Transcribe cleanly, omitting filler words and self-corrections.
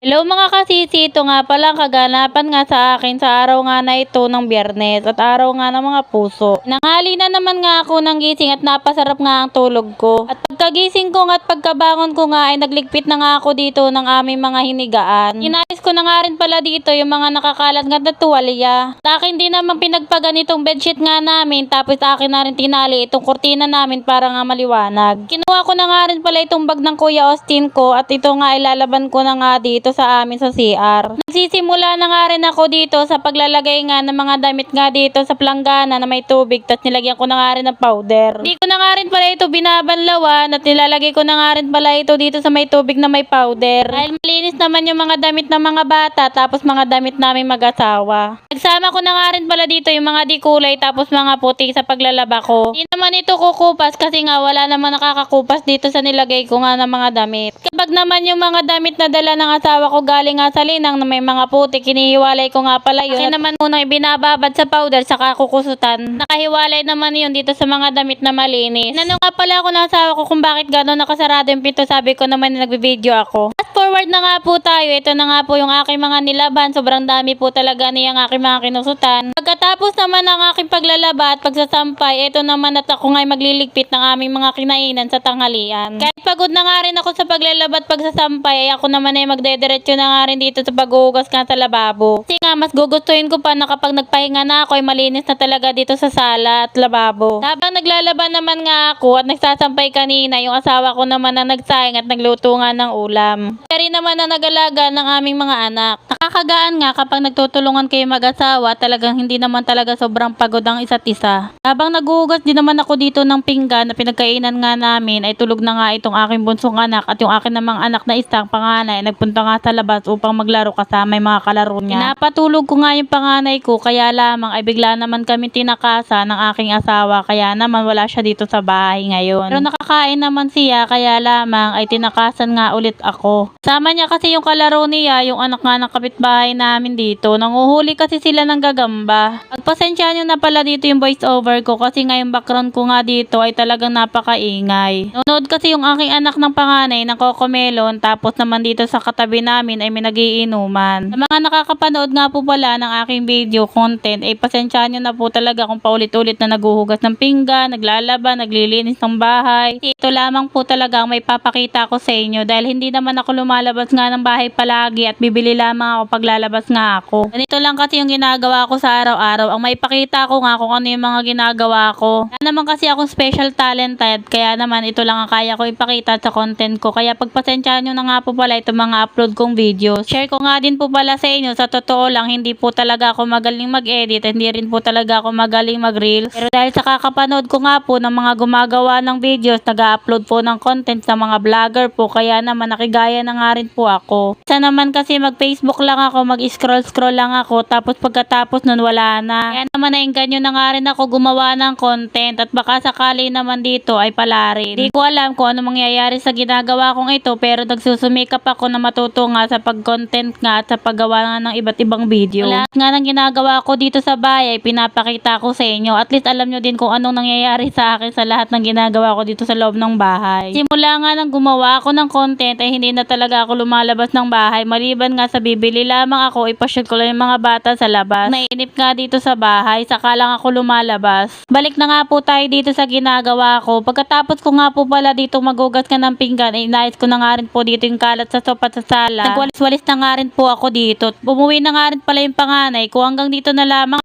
Hello mga kasisi, ito nga pala kaganapan nga sa akin sa araw nga na ito ng Biyernes at araw nga ng mga puso. Nanghali na naman nga ako ng gising at napasarap nga ang tulog ko. At pagkagising ko at pagkabangon ko nga ay nagligpit na nga ako dito ng aming mga hinigaan. Inayos ko na nga rin pala dito yung mga nakakalat nga na tuwalya. Sa akin din naman pinagpaganitong bedsheet nga namin tapos akin na rin tinali itong kurtina namin para nga maliwanag. Kinuha ko na nga rin pala itong bag ng Kuya Austin ko at ito nga ilalaban ko na nga dito sa amin sa CR. Nagsisimula na nga rin ako dito sa paglalagay nga ng mga damit nga dito sa planggana na may tubig tapos nilagyan ko na nga rin ng powder. Hindi ko na nga rin pala ito binabanlawan at nilalagay ko na nga rin pala ito dito sa may tubig na may powder. Dahil malinis naman yung mga damit ng mga bata tapos mga damit naming mag-asawa. Nagsama ko na nga rin pala dito yung mga dikulay tapos mga puti sa paglalaba ko. Hindi naman ito kukupas kasi nga wala naman nakakakupas dito sa nilagay ko nga ng mga damit. Kapag naman yung mga damit na dala ng asawa ko galing nga sa linang na may mga puti, kinihiwalay ko nga pala yun. Akin naman muna ibinababad sa powder saka kukusutan. Nakahiwalay naman yun dito sa mga damit na malinis. Nanong nga pala ako ng asawa ko kung bakit gano'n nakasarado yung pinto, sabi ko naman na nagbibideo ako. Fast forward na nga po tayo, ito na nga po yung aking mga nilaban, sobrang dami po talaga niyang aking mga kinusutan. Pagkatapos naman ng aking paglalaba at pagsasampay, ito naman at ako nga'y magliligpit ng aming mga kinainan sa tanghalian. Kahit pagod na nga rin ako sa paglalaba at pagsasampay, ay ako naman ay magdediretso na nga rin dito sa paghuhugas ka sa lababo. Kasi nga mas gugustuhin ko pa na kapag nagpahinga na ako ay malinis na talaga dito sa sala at lababo. Habang naglalaba naman nga ako at nagsasampay kanina, yung asawa ko naman na nagsayang at nagluto nga ng ulam. Kaya rin naman na nag-alaga ng aming mga anak. Nakakagaan nga kapag nagtutulungan kayo mag-asawa, talagang hindi naman talaga sobrang pagod ang isa't isa. Habang naghuhugas din naman ako dito ng pinggan na pinagkainan nga namin, ay tulog na nga itong aking bunsong anak at yung akin namang anak na isang panganay nagpunta nga sa labas upang maglaro kasama yung mga kalaro niya. Pinapatulog ko nga yung panganay ko kaya lamang ay bigla naman kami tinakasa ng aking asawa kaya naman wala siya dito sa bahay ngayon. Pero nakakain naman siya kaya lamang ay tinakasan nga ulit ako. Sama niya kasi yung kalaro niya, yung anak nga ng kapitbahay namin dito. Nanguhuli kasi sila ng gagamba. Pagpasensya nyo na pala dito yung voice over ko kasi nga yung background ko nga dito ay talagang napakaingay. Nanonood kasi yung aking anak ng panganay ng Cocomelon tapos naman dito sa katabi namin ay may nagiinuman. Sa mga nakakapanood nga po pala ng aking video content ay pasensya nyo na po talaga kung paulit-ulit na naguhugas ng pinggan, naglalaba, naglilinis ng bahay. Ito lamang po talaga ang may papakita ko sa inyo dahil hindi naman ako lumalabas nga ng bahay palagi at bibili lamang ako paglalabas nga ako. Ganito lang kasi yung ginagawa ko sa araw-araw. Ang may pakita ko nga kung ano yung mga ginagawa ko. Kaya naman kasi akong special talented kaya naman ito lang ang kaya ko ipakita sa content ko. Kaya pagpasensya nyo na nga po pala itong mga upload kong videos. Share ko nga din po pala sa inyo, sa totoo lang hindi po talaga ako magaling mag-edit, hindi rin po talaga ako magaling mag-reels. Pero dahil sa kakapanood ko nga po ng mga gumagawa ng videos, nag-upload po ng content sa mga vlogger po, kaya naman nakigaya na nga rin po ako. Isa naman kasi mag-Facebook lang ako, mag-scroll lang ako, tapos pagkatapos nun wala na. Kaya naman naingganyo na nga rin ako gumawa ng content at baka sakali naman dito ay pala rin. Hindi ko alam kung ano mangyayari sa ginagawa kong ito pero nagsusumikap ako na matuto nga sa pag-content nga at sa paggawa nga ng iba't ibang video. Lahat nga ng ginagawa ko dito sa bahay ay pinapakita ko sa inyo. At least alam nyo din kung anong nangyayari sa akin sa lahat ng ginagawa ko dito sa loob ng bahay. Simula nga nang gumawa ako ng content ay hindi na talaga ako lumalabas ng bahay. Maliban nga sa bibili lamang ako, ipasyal ko lang yung mga bata sa labas. Nainip nga dito sa bahay, saka lang ako lumalabas. Balik na nga po tayo dito sa ginagawa ko. Pagkatapos ko nga po pala dito maghugas ka ng pinggan, ay inayos ko na nga rin po dito yung kalat sa sopa sa sala. Nagwalis-walis na nga rin po ako dito. Bumuwi na nga rin pala yung panganay ko. Hanggang dito na lamang.